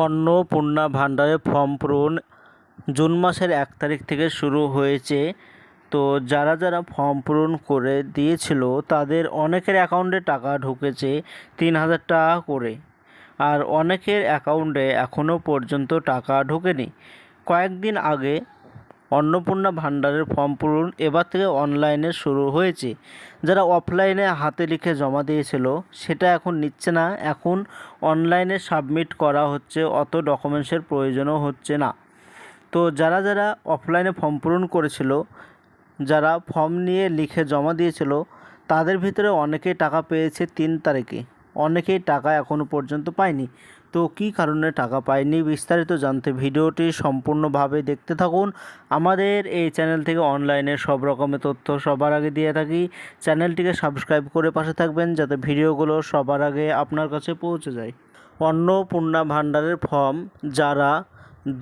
অন্নপূর্ণা ভান্ডারে form পূরণ June মাসের 1 তারিখ থেকে শুরু হয়েছে। তো যারা যারা ফর্ম পূরণ করে দিয়েছিল তাদের অনেকের অ্যাকাউন্টে টাকা ঢুকেছে 3,000 টাকা করে, আর অনেকের অ্যাকাউন্টে এখনও পর্যন্ত টাকা ঢোকেনি। কয়েকদিন আগে অন্নপূর্ণা ভান্ডারের ফর্ম পূরণ এবার থেকে অনলাইনে শুরু হয়েছে। যারা অফলাইনে হাতে লিখে জমা দিয়েছিল সেটা এখন নিচ্ছে না, এখন অনলাইনে সাবমিট করা হচ্ছে, অত ডকুমেন্টসের প্রয়োজনও হচ্ছে না। তো যারা যারা অফলাইনে ফর্ম পূরণ করেছিল, যারা ফর্ম নিয়ে লিখে জমা দিয়েছিল তাদের ভিতরে অনেকেই টাকা পেয়েছে 3 তারিখে, অনেকেই টাকা এখনও পর্যন্ত পায়নি। তো কী কারণে টাকা পায়নি বিস্তারিত জানতে ভিডিওটি সম্পূর্ণভাবে দেখতে থাকুন। আমাদের এই চ্যানেল থেকে অনলাইনে সব রকমের তথ্য সবার আগে দিয়ে থাকি। চ্যানেলটিকে সাবস্ক্রাইব করে পাশে থাকবেন যাতে ভিডিওগুলো সবার আগে আপনার কাছে পৌঁছে যায়। অন্নপূর্ণা ভান্ডারের ফর্ম যারা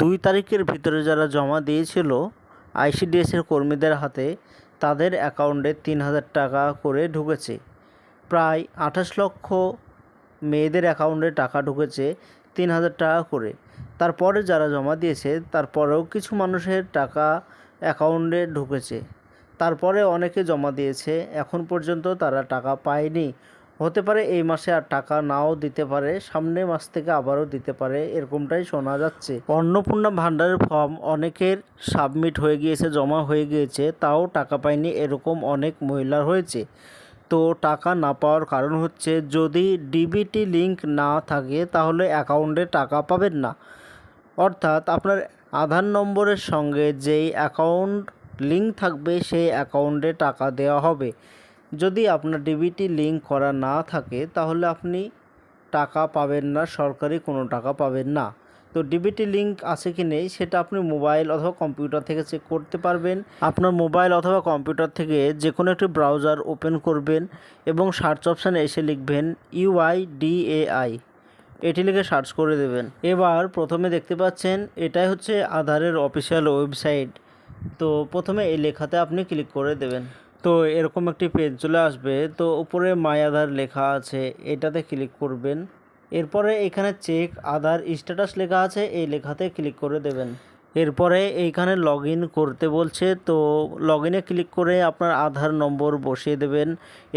2 তারিখের ভিতরে যারা জমা দিয়েছিল আইসিডিএসের কর্মীদের হাতে, তাদের অ্যাকাউন্টে 3,000 টাকা করে ঢুকেছে। প্রায় 28 লক্ষ মেয়েদের অ্যাকাউন্টে টাকা ঢুকেছে 3,000 টাকা করে। তারপরে যারা জমা দিয়েছে তারপরেও কিছু মানুষের টাকা অ্যাকাউন্টে ঢুকেছে, তারপরে অনেকে জমা দিয়েছে, এখন পর্যন্ত তারা টাকা পায়নি। হতে পারে এই মাসে আর টাকা নাও দিতে পারে, সামনের মাস থেকে আবারও দিতে পারে, এরকমটাই শোনা যাচ্ছে। অন্নপূর্ণা ভান্ডারের ফর্ম অনেকের সাবমিট হয়ে গিয়েছে, জমা হয়ে গিয়েছে, তাও টাকা পায়নি, এরকম অনেক মহিলার হয়েছে। তো টাকা না পাওয়ার কারণ হচ্ছে যদি ডিবিটি লিঙ্ক না থাকে তাহলে অ্যাকাউন্টে টাকা পাবেন না। অর্থাৎ আপনার আধার নম্বরের সঙ্গে যেই অ্যাকাউন্ট লিঙ্ক থাকবে সেই অ্যাকাউন্টে টাকা দেওয়া হবে। যদি আপনার ডিবিটি লিঙ্ক করা না থাকে তাহলে আপনি টাকা পাবেন না, সরকারি কোনো টাকা পাবেন না। তো ডিবিটি লিঙ্ক আছে কি নেই সেটা আপনি মোবাইল অথবা কম্পিউটার থেকে চেক করতে পারবেন। আপনার মোবাইল অথবা কম্পিউটার থেকে যে কোনো একটি ব্রাউজার ওপেন করবেন এবং সার্চ অপশানে এসে লিখবেন UIDAI, এটি লিখে সার্চ করে দেবেন। এবার প্রথমে দেখতে পাচ্ছেন এটাই হচ্ছে আধারের অফিসিয়াল ওয়েবসাইট। তো প্রথমে এই লেখাতে আপনি ক্লিক করে দেবেন। তো এরকম একটি পেজ চলে আসবে। তো উপরে মাই আধার লেখা আছে, এটাতে ক্লিক করবেন। এরপরে এখানে চেক আধার স্ট্যাটাস লেখা আছে, এই লেখাতে ক্লিক করে দেবেন। এরপরে এইখানে লগ ইন করতে বলছে, তো লগ ইনে ক্লিক করে আপনার আধার নম্বর বসিয়ে দেবেন।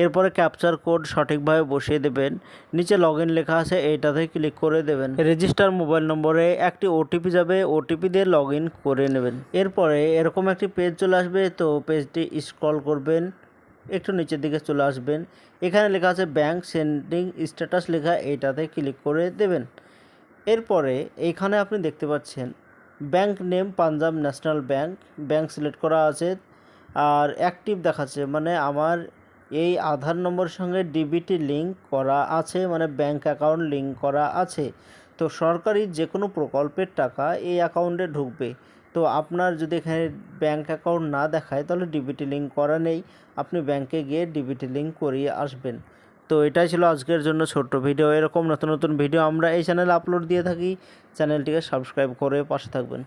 এরপরে ক্যাপচার কোড সঠিকভাবে বসিয়ে দেবেন। নিচে লগ ইন লেখা আছে, এইটাতে ক্লিক করে দেবেন। রেজিস্টার মোবাইল নম্বরে একটি ওটিপি যাবে, ওটিপি দিয়ে লগ ইন করে নেবেন। এরপরে এরকম একটি পেজ চলে আসবে, তো পেজটি স্ক্রল করবেন, একটু নিচের দিকে চলে আসবেন। এখানে লেখা আছে ব্যাংক সেন্ডিং স্ট্যাটাস লেখা, এইটাতে ক্লিক করে দেবেন। এরপরে এইখানে আপনি দেখতে পাচ্ছেন bank name Punjab national bank, bank select করা আছে আর অ্যাক্টিভ দেখাচ্ছে, মানে আমার এই আধার নম্বরের সঙ্গে ডিবিটি লিঙ্ক করা আছে, মানে ব্যাংক অ্যাকাউন্ট লিঙ্ক করা আছে। তো সরকারি যে কোনো প্রকল্পের টাকা এই অ্যাকাউন্টে ঢুকবে। তো আপনার যদি এখানে ব্যাংক অ্যাকাউন্ট না দেখায় তাহলে ডিবিটি লিঙ্ক করা নেই, আপনি ব্যাংকে গিয়ে ডিবিটি লিঙ্ক করিয়ে আসবেন। তো এটাই ছিল আজকের জন্য ছোট্ট ভিডিও। এরকম নতুন নতুন ভিডিও আমরা এই চ্যানেলে আপলোড দিয়ে থাকি, চ্যানেলটিকে সাবস্ক্রাইব করে পাশে থাকবেন।